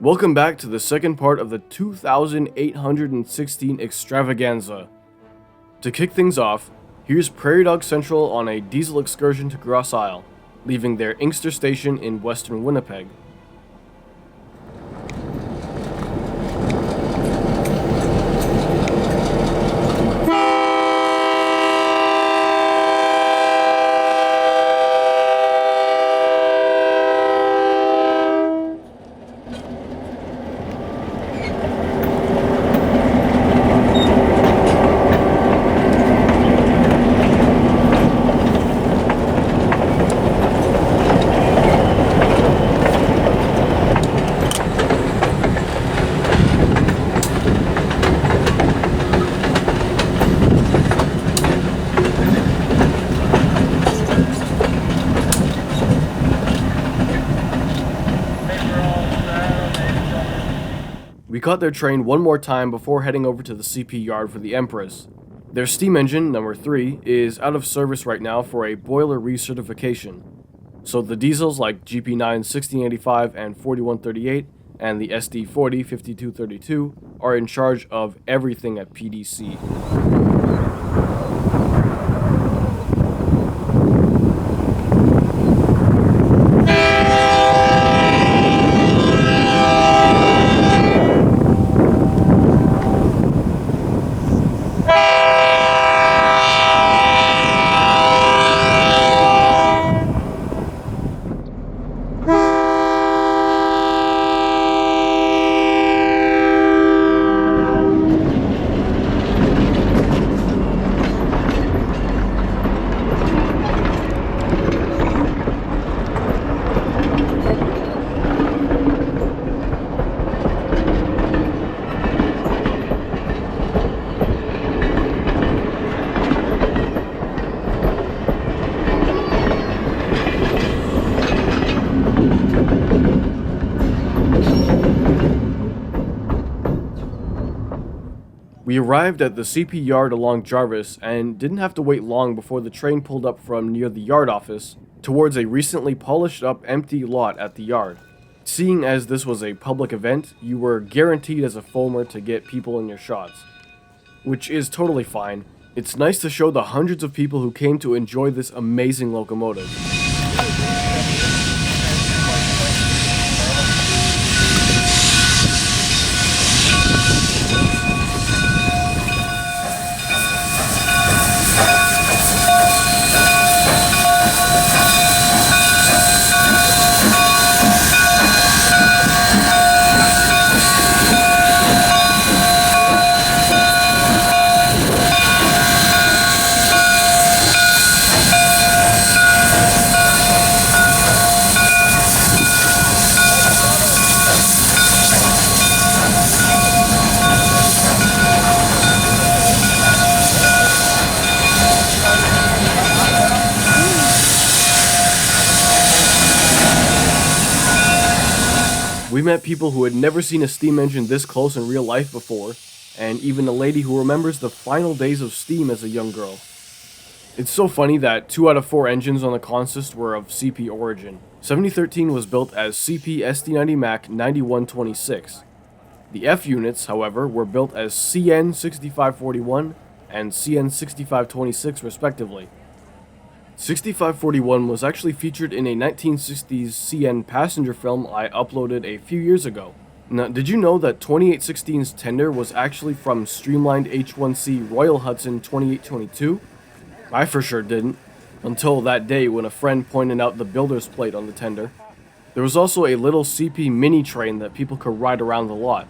Welcome back to the second part of the 2816 extravaganza. To kick things off, here's Prairie Dog Central on a diesel excursion to Grosse Isle, leaving their Inkster station in western Winnipeg. We caught their train one more time before heading over to the CP yard for the Empress. Their steam engine, number 3, is out of service right now for a boiler recertification. So the diesels like GP9 1685 and 4138 and the SD40 5232 are in charge of everything at PDC. We arrived at the CP yard along Jarvis and didn't have to wait long before the train pulled up from near the yard office towards a recently polished up empty lot at the yard. Seeing as this was a public event, you were guaranteed as a filmer to get people in your shots, which is totally fine. It's nice to show the hundreds of people who came to enjoy this amazing locomotive. We met people who had never seen a steam engine this close in real life before, and even a lady who remembers the final days of steam as a young girl. It's so funny that 2 out of 4 engines on the consist were of CP origin. 7013 was built as CP SD90 Mac 9126. The F units, however, were built as CN 6541 and CN 6526 respectively. 6541 was actually featured in a 1960s CN passenger film I uploaded a few years ago. Now, did you know that 2816's tender was actually from Streamlined H1C Royal Hudson 2822? I for sure didn't, until that day when a friend pointed out the builder's plate on the tender. There was also a little CP mini train that people could ride around the lot.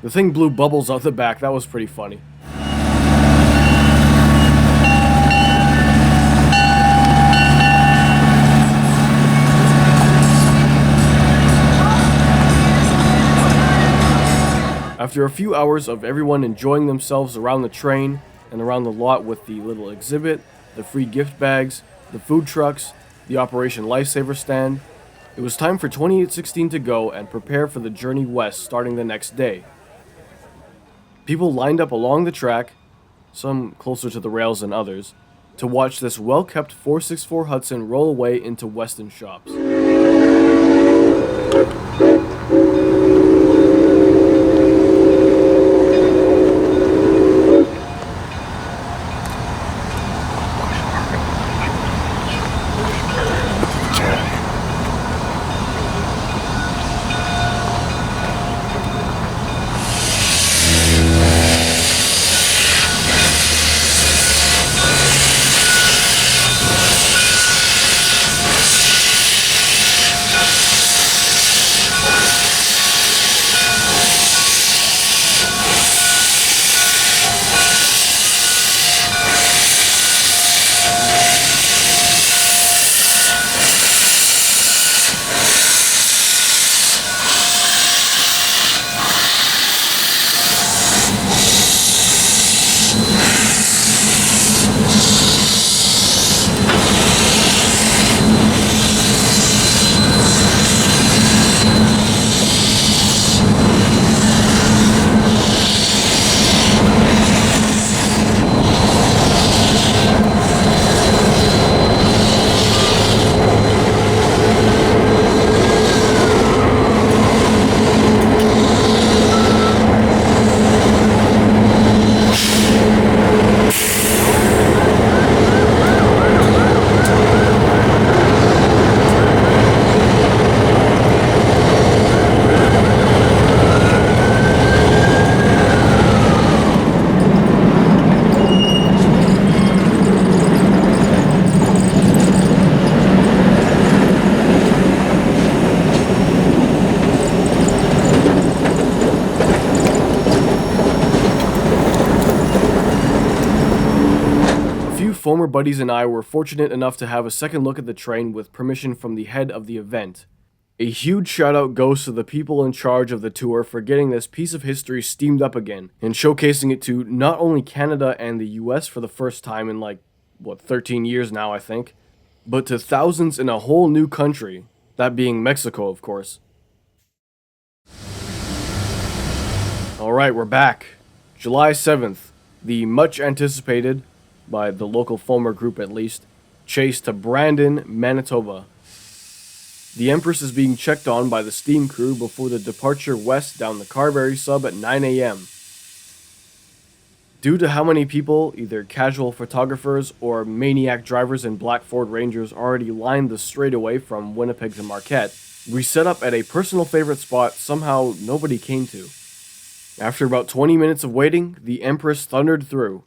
The thing blew bubbles out the back, that was pretty funny. After a few hours of everyone enjoying themselves around the train and around the lot with the little exhibit, the free gift bags, the food trucks, the Operation Lifesaver stand, it was time for 2816 to go and prepare for the journey west starting the next day. People lined up along the track, some closer to the rails than others, to watch this well-kept 464 Hudson roll away into Weston shops. Former buddies and I were fortunate enough to have a second look at the train with permission from the head of the event. A huge shout out goes to the people in charge of the tour for getting this piece of history steamed up again and showcasing it to not only Canada and the US for the first time in 13 years now I think, but to thousands in a whole new country, that being Mexico of course. Alright, we're back. July 7th, the much anticipated, by the local Fulmer group at least, chase to Brandon, Manitoba. The Empress is being checked on by the steam crew before the departure west down the Carberry sub at 9 a.m. Due to how many people, either casual photographers or maniac drivers in black Ford Rangers already lined the straightaway from Winnipeg to Marquette, we set up at a personal favorite spot somehow nobody came to. After about 20 minutes of waiting, the Empress thundered through.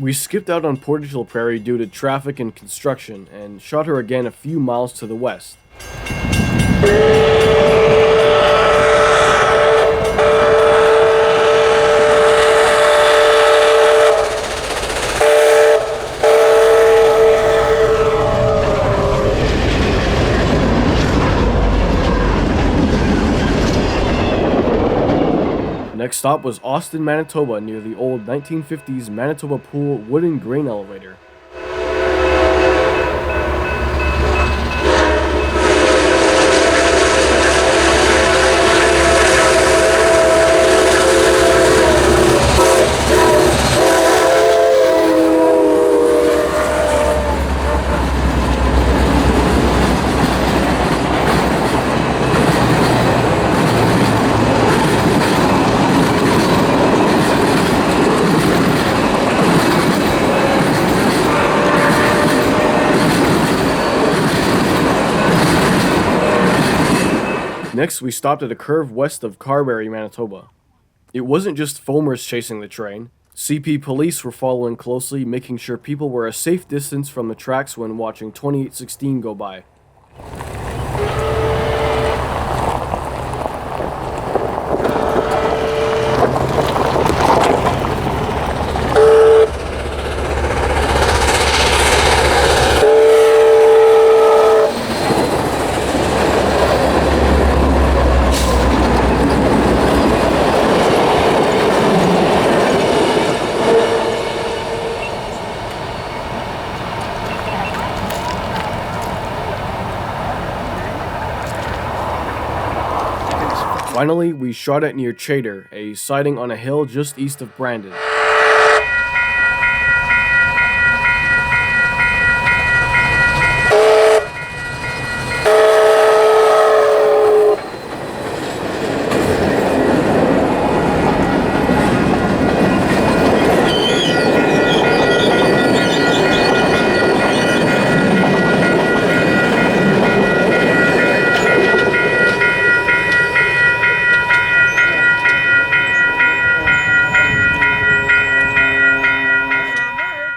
We skipped out on Portage Prairie due to traffic and construction, and shot her again a few miles to the west. Next stop was Austin, Manitoba, near the old 1950s Manitoba Pool wooden grain elevator. Next, we stopped at a curve west of Carberry, Manitoba. It wasn't just foamers chasing the train. CP police were following closely, making sure people were a safe distance from the tracks when watching 2816 go by. Finally, we shot at near Chater, a siding on a hill just east of Brandon.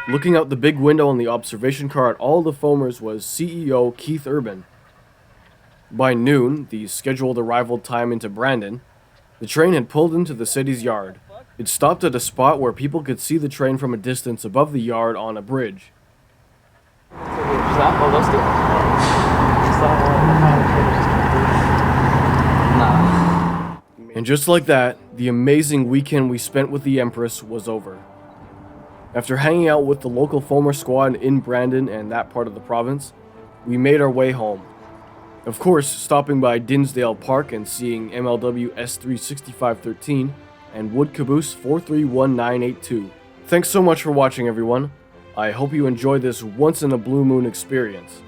Looking out the big window on the observation car at all the foamers was CEO Keith Urban. By noon, the scheduled arrival time into Brandon, the train had pulled into the city's yard. It stopped at a spot where people could see the train from a distance above the yard on a bridge. And just like that, the amazing weekend we spent with the Empress was over. After hanging out with the local foamer squad in Brandon and that part of the province, we made our way home. Of course, stopping by Dinsdale Park and seeing MLW S36513 and Wood Caboose 431982. Thanks so much for watching, everyone. I hope you enjoyed this once-in-a-blue-moon experience.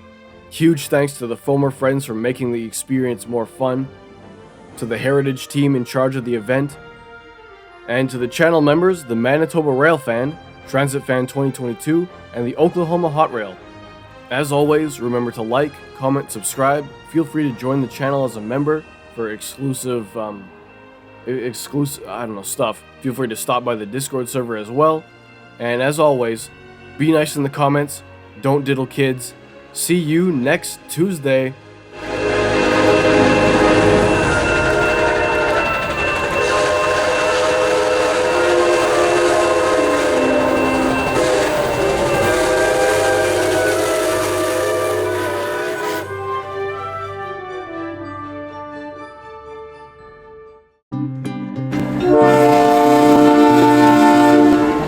Huge thanks to the foamer friends for making the experience more fun, to the Heritage team in charge of the event, and to the channel members, the Manitoba Rail Fan, Transit Fan 2022, and the Oklahoma Hot Rail. As always, remember to like, comment, subscribe. Feel free to join the channel as a member for exclusive stuff. Feel free to stop by the Discord server as well. And as always, be nice in the comments, don't diddle kids. See you next Tuesday.